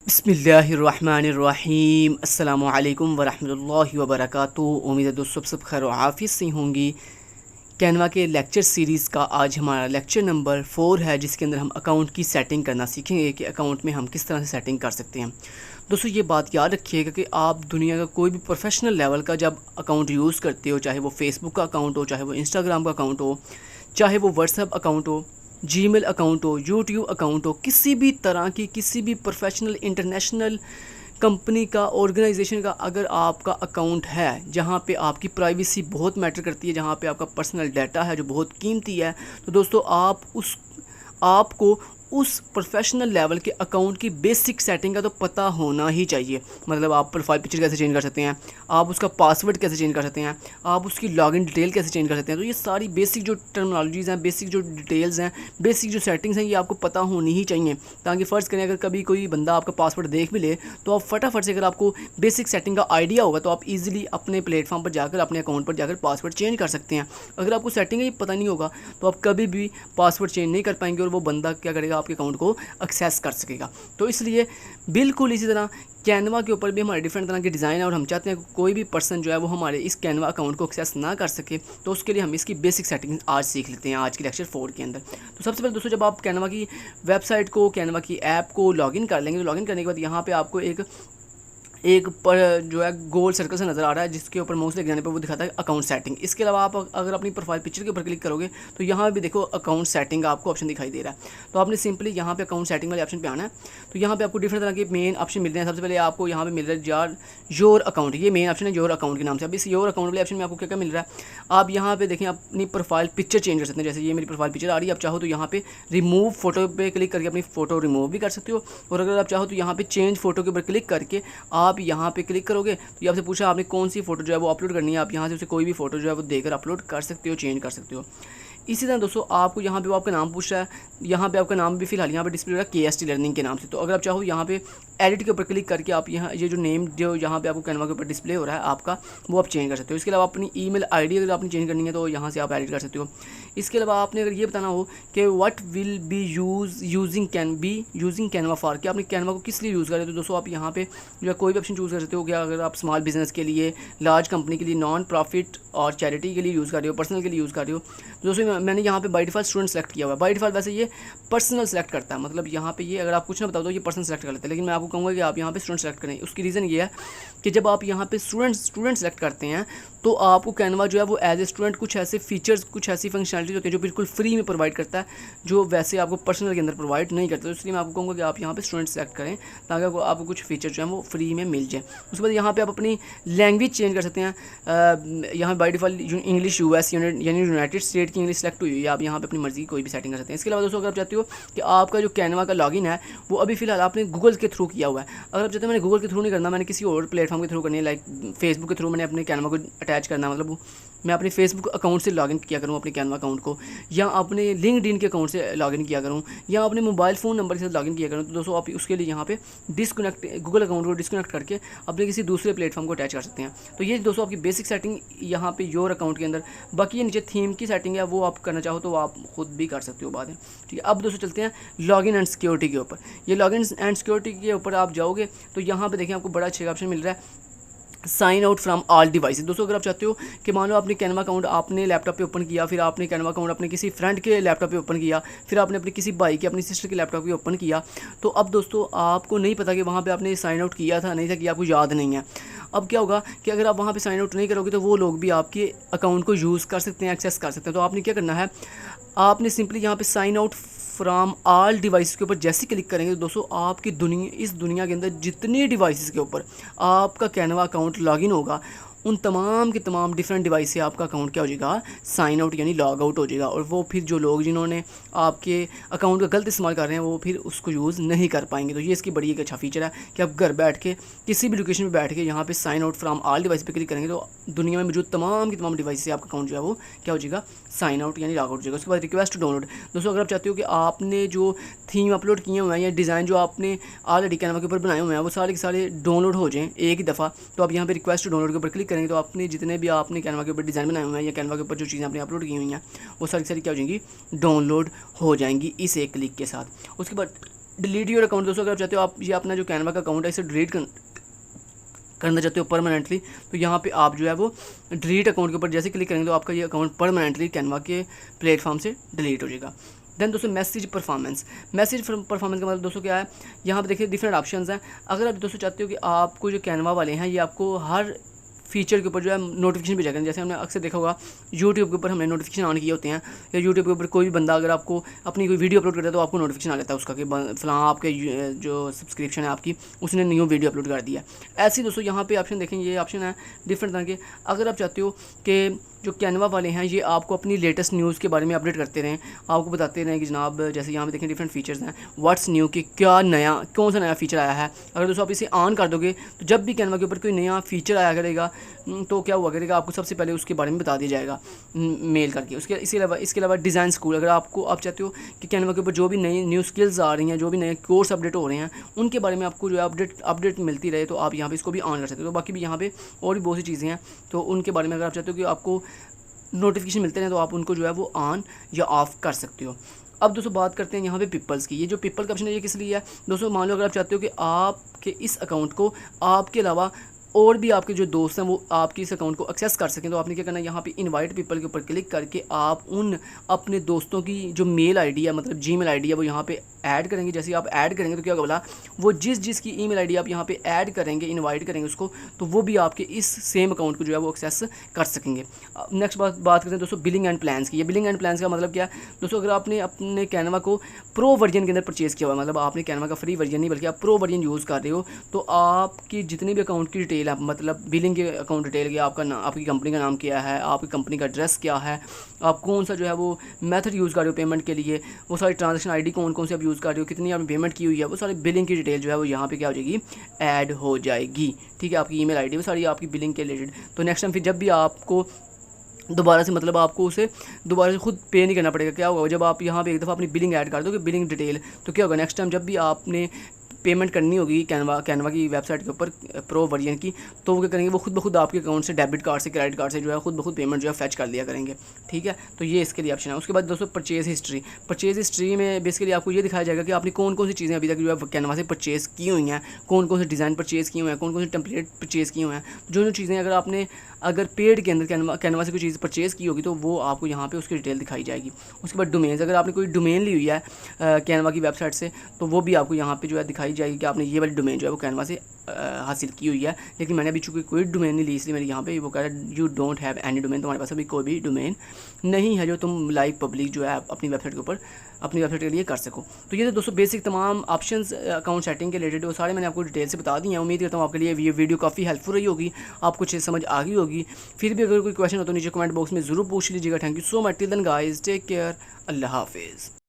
बिस्मिल्लाहिर्रहमानिर्रहीम अस्सलामुअलैकुम वरहमतुल्लाहि वबरकातुहू। उम्मीद है दोस्तों सब खैर और आफियत से होंगी। कैनवा के लेक्चर सीरीज़ का आज हमारा लेक्चर नंबर 4 है, जिसके अंदर हम अकाउंट की सेटिंग करना सीखेंगे कि अकाउंट में हम किस तरह से सेटिंग कर सकते हैं। दोस्तों ये बात याद रखिएगा कि आप दुनिया का कोई भी प्रोफेशनल लेवल का जब अकाउंट यूज़ करते हो, चाहे वो फेसबुक का अकाउंट हो, चाहे वो इंस्टाग्राम का अकाउंट हो, चाहे वो व्हाट्सएप अकाउंट हो, जीमेल अकाउंट हो, यूट्यूब अकाउंट हो, किसी भी तरह की किसी भी प्रोफेशनल इंटरनेशनल कंपनी का ऑर्गेनाइजेशन का अगर आपका अकाउंट है जहाँ पे आपकी प्राइवेसी बहुत मैटर करती है, जहाँ पे आपका पर्सनल डाटा है जो बहुत कीमती है, तो दोस्तों आपको उस प्रोफेशनल लेवल के अकाउंट की बेसिक सेटिंग का तो पता होना ही चाहिए। मतलब आप प्रोफाइल पिक्चर कैसे चेंज कर सकते हैं, आप उसका पासवर्ड कैसे चेंज कर सकते हैं, आप उसकी लॉगिन डिटेल कैसे चेंज कर सकते हैं। तो ये सारी बेसिक जो टर्मिनोलॉजीज़ हैं, बेसिक जो डिटेल्स हैं, बेसिक जो सेटिंग्स हैं, ये आपको पता होनी ही चाहिए, ताकि फ़र्ज़ करें अगर कभी कोई बंदा आपका पासवर्ड देख भी ले तो आप फटाफट से, अगर आपको बेसिक सेटिंग का आइडिया होगा तो आप ईजिली अपने प्लेटफॉर्म पर जाकर, अपने अकाउंट पर जाकर पासवर्ड चेंज कर सकते हैं। अगर आपको सेटिंग ही पता नहीं होगा तो आप कभी भी पासवर्ड चेंज नहीं कर पाएंगे और वो बंदा क्या करेगा, आपके अकाउंट को एक्सेस कर सकेगा। तो इसलिए बिल्कुल इसी तरह कैनवा के ऊपर भी हमारे डिफरेंट तरह के डिज़ाइन है और हम चाहते हैं कि कोई भी पर्सन जो है वो हमारे इस कैनवा अकाउंट को एक्सेस ना कर सके, तो उसके लिए हम इसकी बेसिक सेटिंग्स आज सीख लेते हैं आज की लेक्चर 4 के अंदर। तो सबसे पहले दोस्तों, जब आप कैनवा की वेबसाइट को, कैनवा की ऐप को लॉगिन कर लेंगे, तो लॉगिन करने के बाद यहाँ पे आपको एक पर जो है गोल सर्कल से नज़र आ रहा है, जिसके ऊपर माउस लेके जाने पर वो दिखाता है अकाउंट सेटिंग। इसके अलावा आप अगर अपनी प्रोफाइल पिक्चर के ऊपर क्लिक करोगे तो यहाँ भी देखो अकाउंट सेटिंग का आपको ऑप्शन दिखाई दे रहा है। तो आपने सिंपली यहाँ पे अकाउंट सेटिंग वाले ऑप्शन पे आना है। तो यहाँ पे आपको डिफरेंट तरह के मेन ऑप्शन मिल रहे हैं। सबसे पहले आपको यहाँ पे मिल रहा है योर अकाउंट, ये मेन ऑप्शन है योर अकाउंट के नाम से। अब इस योर अकाउंट वाले ऑप्शन में आपको क्या क्या मिल रहा है, आप यहाँ पे देखें अपनी प्रोफाइल पिक्चर चेंज कर सकते हैं। जैसे ये मेरी प्रोफाइल पिक्चर आ रही है, आप चाहो तो यहाँ पे रिमूव फोटो पे क्लिक करके अपनी फ़ोटो रिमूव भी कर सकते हो, और अगर आप चाहो तो यहाँ पे चेंज फोटो के ऊपर क्लिक करके आप यहाँ पे क्लिक करोगे तो ये आपसे पूछा आपने कौन सी फोटो जो है वो अपलोड करनी है, आप यहाँ से उसे कोई भी फोटो जो है वो देकर अपलोड कर सकते हो, चेंज कर सकते हो। इसी तरह दोस्तों आपको यहाँ पे वो आपका नाम पूछ रहा है, यहाँ पे आपका नाम भी फिलहाल यहाँ पे डिस्प्ले हो रहा है KST लर्निंग के नाम से। तो अगर आप चाहो यहाँ पे एडिट के ऊपर क्लिक करके आप यहाँ ये जो नेम जो यहाँ पे आपको कैनवा के ऊपर डिस्प्ले हो रहा है आपका, वो आप चेंज कर सकते हो। इसके अलावा अपनी ईमेल आईडी अगर आपने चेंज करनी है तो यहाँ से आप एडिट कर सकते हो। इसके अलावा आपने अगर ये बताना हो कि what will be using Canva for, कि आपने कैनवा को किस लिए यूज़ करें, तो दोस्तों आप यहाँ पे जो है कोई भी ऑप्शन चूज़ कर सकते हो। क्या अगर आप स्मॉल बिजनेस के लिए, लार्ज कंपनी के लिए, नॉन प्रॉफिट और चैरिटी के लिए यूज़ कर रहे हो, पर्सनल के लिए यूज़ कर रहे हो, तो दोस्तों मैंने यहाँ पे बाय डिफ़ॉल्ट स्टूडेंट सेलेक्ट किया हुआ है। बाय डिफ़ॉल्ट वैसे ये पर्सनल सेलेक्ट करता है, मतलब यहाँ पे ये अगर आप कुछ ना बताओ तो ये पर्सनल सेलेक्ट कर लेते हैं, लेकिन मैं आपको कहूँगा कि आप यहाँ पे स्टूडेंट सेलेक्ट करें। उसकी रीज़न ये है कि जब आप यहाँ पे स्टूडेंट सेलेक्ट करते हैं तो आपको कैनवा जो है वो एज ए स्टूडेंट कुछ ऐसे फीचर्स, कुछ ऐसी फंक्शनलिटीज होती है जो बिल्कुल फ्री में प्रोवाइड करता है, जो वैसे आपको पर्सनल के अंदर प्रोवाइड नहीं करता। तो इसलिए मैं आपको कहूँगा कि आप यहाँ पे स्टूडेंट सेलेक्ट करें ताकि आपको कुछ फीचर जो है वो फ्री में मिल जाए। उसके बाद यहाँ पे आप अपनी लैंग्वेज चेंज कर सकते हैं। यहाँ बाय डिफ़ॉल्ट इंग्लिश US यानी यूनाइटेड स्टेट की इंग्लिश सेलेक्ट हुई है, आप यहाँ पे अपनी मर्जी की कोई भी सेटिंग कर सकते हैं। इसके अलावा दोस्तों अगर आप चाहते हो कि आपका जो कैनवा का लॉगिन है वो अभी फिलहाल आपने गूगल के थ्रू किया हुआ है, अगर आप चाहते हैं मैंने गूगल के थ्रू नहीं करना, मैंने किसी और प्लेटफॉर्म के थ्रू करनी है, लाइक फेसबुक के थ्रू मैंने अपने कैनवा को अटैच करना, मतलब मैं अपने फेसबुक अकाउंट से लॉगिन किया करूँ अपने कैनवा अकाउंट को, या अपने लिंक्डइन के अकाउंट से लॉगिन किया करूँ, या अपने मोबाइल फ़ोन नंबर के साथ लॉगिन किया करूँ, तो दोस्तों आप उसके लिए यहाँ पे गूगल अकाउंट को डिस्कनेक्ट करके अपने किसी दूसरे प्लेटफॉर्म को अटैच कर सकते हैं। तो ये दोस्तों आपकी बेसिक सेटिंग यहाँ पे योर अकाउंट के अंदर। बाकी ये नीचे थीम की सेटिंग है, वो आप करना चाहो तो आप खुद भी कर सकते हो बाद में। ठीक है, अब दोस्तों चलते हैं लॉगिन एंड सिक्योरिटी के ऊपर। ये लॉगिन एंड सिक्योरिटी के ऊपर आप जाओगे तो यहाँ पे देखें आपको बड़ा अच्छा ऑप्शन मिल रहा है, sign out from all devices. दोस्तों अगर आप चाहते हो कि मान लो आपने कैनवा अकाउंट आपने लैपटॉप पे ओपन किया, फिर आपने कैनवा अकाउंट अपने किसी फ्रेंड के लैपटॉप पे ओपन किया, फिर आपने अपने किसी भाई के, अपनी सिस्टर के लैपटॉप पे ओपन किया, तो अब दोस्तों आपको नहीं पता कि वहाँ पे आपने साइन आउट किया था नहीं था, कि आपको याद नहीं है। अब क्या होगा कि अगर आप वहाँ पे साइन आउट नहीं करोगे तो वो लोग भी आपके अकाउंट को यूज़ कर सकते हैं, एक्सेस कर सकते हैं। तो आपने क्या करना है, आपने सिंपली यहाँ पे sign out from all device के ऊपर जैसे क्लिक करेंगे तो दोस्तों आपकी इस दुनिया के अंदर जितनी डिवाइसेस के ऊपर आपका कैनवा अकाउंट लॉगिन होगा, उन तमाम के तमाम डिफरेंट डिवाइस से आपका अकाउंट क्या हो जाएगा, साइन आउट यानी लॉग आउट हो जाएगा। और वो फिर जो लोग जिन्होंने आपके अकाउंट का गलत इस्तेमाल कर रहे हैं वो फिर उसको यूज़ नहीं कर पाएंगे। तो ये इसकी बड़ी एक अच्छा फीचर है कि आप घर बैठ के किसी भी लोकेशन पे बैठ के यहाँ पे sign out from all device पे क्लिक करेंगे तो दुनिया में मौजूद तमाम की तमाम डिवाइस से आपका अकाउंट जो है वो क्या हो जाएगा, साइन आउट यानी लॉग आउट हो जाएगा। उसके बाद रिक्वेस्ट टू डाउनलोड। दोस्तों अगर आप चाहते हो कि आपने जो थीम अपलोड किए हुए हैं या डिज़ाइन जो आपने ऑलरेडी कैनवा के ऊपर बनाए हुए हैं वो सारे के सारे डाउनलोड हो जाएँ एक ही दफ़ा, तो आप यहाँ पे रिक्वेस्ट टू डाउनलोड के ऊपर क्लिक करेंगे तो अपने जितने भी आपने कैनवा के ऊपर डिज़ाइन बनाए हुए हैं या कैनवा के ऊपर जो चीज़ें आपने अपलोड की हुई हैं वो सारी सारी क्या हो जाएंगी, डाउनलोड हो जाएंगी इस एक क्लिक के साथ। उसके बाद डिलीट योर अकाउंट दोस्तों, अगर आप चाहते हो आप ये अपना जो कैनवा का अकाउंट है इसे डिलीट करना चाहते हो परमानेंटली, तो यहाँ पे आप जो है वो डिलीट अकाउंट के ऊपर जैसे क्लिक करेंगे तो आपका ये अकाउंट परमानेंटली कैनवा के प्लेटफॉर्म से डिलीट हो जाएगा। देन दोस्तों मैसेज परफॉर्मेंस का मतलब दोस्तों क्या है, यहाँ पे देखिए डिफरेंट ऑप्शंस हैं। अगर आप दोस्तों चाहते हो कि आपको जो कैनवा वाले हैं ये आपको हर फीचर के ऊपर जो है नोटिफिकेशन भी जाएगा, जैसे हमने अक्सर देखा होगा यूट्यूब के ऊपर हमने नोटिफिकेशन ऑन किए होते हैं, या यूट्यूब के ऊपर कोई भी बंदा अगर आपको अपनी कोई वीडियो अपलोड करता है तो आपको नोटिफिकेशन आ जाता है उसका कि फलां आपके जो सब्सक्रिप्शन है आपकी उसने न्यू वीडियो अपलोड कर दिया। ऐसे दोस्तों यहाँ पे ऑप्शन देखेंगे, ये ऑप्शन है डिफरेंट तरह के। अगर आप चाहते हो कि जो कैनवा वाले हैं ये आपको अपनी लेटेस्ट न्यूज़ के बारे में अपडेट करते रहें, आपको बताते रहें कि जनाब जैसे यहाँ पे देखें डिफरेंट फीचर्स हैं, व्हाट्स न्यू कि क्या नया कौन सा नया फीचर आया है। अगर दोस्तों आप इसे ऑन कर दोगे तो जब भी कैनवा के ऊपर कोई नया फीचर आया करेगा तो क्या हुआ करेगा, आपको सबसे पहले उसके बारे में बता दिया जाएगा मेल करके। इसके अलावा डिज़ाइन स्कूल, अगर आप चाहते हो कि कैनवा के ऊपर जो भी नई न्यू स्किल्स आ रही हैं, जो भी नए कोर्स अपडेट हो रहे हैं उनके बारे में आपको जो है अपडेट मिलती रहे, तो आप यहाँ पे इसको भी ऑन कर सकते हो। तो बाकी भी यहाँ पे और भी बहुत सी चीज़ें हैं, तो उनके बारे में अगर आप चाहते हो कि आपको नोटिफिकेशन मिलते हैं तो आप उनको जो है वो ऑन या ऑफ़ कर सकते हो। अब दोस्तों बात करते हैं यहाँ पे पीपल्स की। ये जो पीपल का ऑप्शन है ये किस लिए है दोस्तों, मान लो अगर आप चाहते हो कि आपके इस अकाउंट को आपके अलावा और भी आपके जो दोस्त हैं वो आपके इस अकाउंट को एक्सेस कर सकें, तो आपने क्या करना है, यहाँ पे इनवाइट पीपल के ऊपर क्लिक करके आप उन अपने दोस्तों की जो मेल आईडी है मतलब जीमेल आईडी है वो यहाँ पे ऐड करेंगे। जैसे आप ऐड करेंगे तो क्या होगा बोला, वो जिसकी ईमेल आईडी आप यहाँ पे ऐड करेंगे, इनवाइट करेंगे उसको, तो वो भी आपके इस सेम अकाउंट को जो है वो एक्सेस कर सकेंगे। नेक्स्ट बात करते हैं दोस्तों बिलिंग एंड प्लान्स की। ये बिलिंग एंड प्लान्स का मतलब क्या है दोस्तों, अगर आपने अपने कैनवा को प्रो वर्जन के अंदर परचेज़ किया हुआ है, मतलब आपने कैनवा का फ्री वर्जन नहीं बल्कि आप प्रो वर्जन यूज़ कर रहे हो, तो आपकी जितने भी अकाउंट की डिटेल है, मतलब बिलिंग के अकाउंट डिटेल की, आपकी कंपनी का नाम क्या है, आपकी कंपनी का एड्रेस क्या है, आप कौन सा जो है वो मेथड यूज़ कर रहे हो पेमेंट के लिए, वो सारी ट्रांजेक्शन आईडी कौन से आप यूज़ कर रहे हो, कितनी आपने पेमेंट की हुई है, वो सारी बिलिंग की डिटेल जो है वो यहाँ पे क्या हो जाएगी, ऐड हो जाएगी। ठीक है, आपकी ईमेल आईडी वो सारी आपकी बिलिंग के रिलेटेड। तो नेक्स्ट टाइम फिर जब भी आपको दोबारा से मतलब आपको उसे दोबारा से खुद पे नहीं करना पड़ेगा। क्या होगा जब आप यहाँ पे एक दफ़ा अपनी बिलिंग ऐड कर दोगे, बिलिंग डिटेल, तो क्या होगा नेक्स्ट टाइम जब भी आपने पेमेंट करनी होगी कैनवा की वेबसाइट के ऊपर प्रो वर्जन की, तो वो क्या करेंगे, वो खुद ब खुद आपके अकाउंट से डेबिट कार्ड से क्रेडिट कार्ड से जो है खुद ब खुद पेमेंट जो है फैच कर लिया करेंगे। ठीक है, तो ये इसके लिए ऑप्शन है। उसके बाद दोस्तों परचेज़ हिस्ट्री में बेसिकली आपको ये दिखाया जाएगा कि आपने कौन सी चीज़ें अभी तक जो है कैनवा से परचेज़ की हुई हैं, कौन से डिज़ाइन परचेज़ किए हुए हैं, कौन से टेम्पलेट परचेज़ किए हुए हैं। जो चीज़ें अगर पेड के अंदर कैनवा से कोई चीज़ परचेज़ की होगी तो वो आपको यहाँ पे उसकी डिटेल दिखाई जाएगी। उसके बाद डोमेन्स, अगर आपने कोई डोमेन ली हुई है कैनवा की वेबसाइट से, तो वो भी आपको यहाँ पे जो है दिखाई जाएगी कि आपने ये वाली डोमेन जो है वो कैनवा से हासिल की हुई है। लेकिन मैंने अभी चूँकि कोई डोमेन नहीं ली, इसलिए मेरे यहाँ पे वो कह रहा है you don't have any domain, तुम्हारे पास अभी कोई भी डोमेन नहीं है जो तुम लाइव पब्लिक जो है अपनी वेबसाइट के ऊपर अपनी वेबसाइट के लिए कर सको। तो ये तो दोस्तों बेसिक तमाम ऑप्शंस अकाउंट सेटिंग के रिलेटेड वो सारे मैंने आपको डिटेल से बता दी हैं। उम्मीद करता हूँ आपके लिए ये वीडियो काफ़ी हेल्पफुल रही होगी, आपको अच्छे समझ आ गई होगी। फिर भी अगर कोई क्वेश्चन हो तो नीचे कमेंट बॉक्स में ज़रूर पूछ लीजिएगा। Thank you so much. Till then guys, take care, अल्लाह हाफिज़।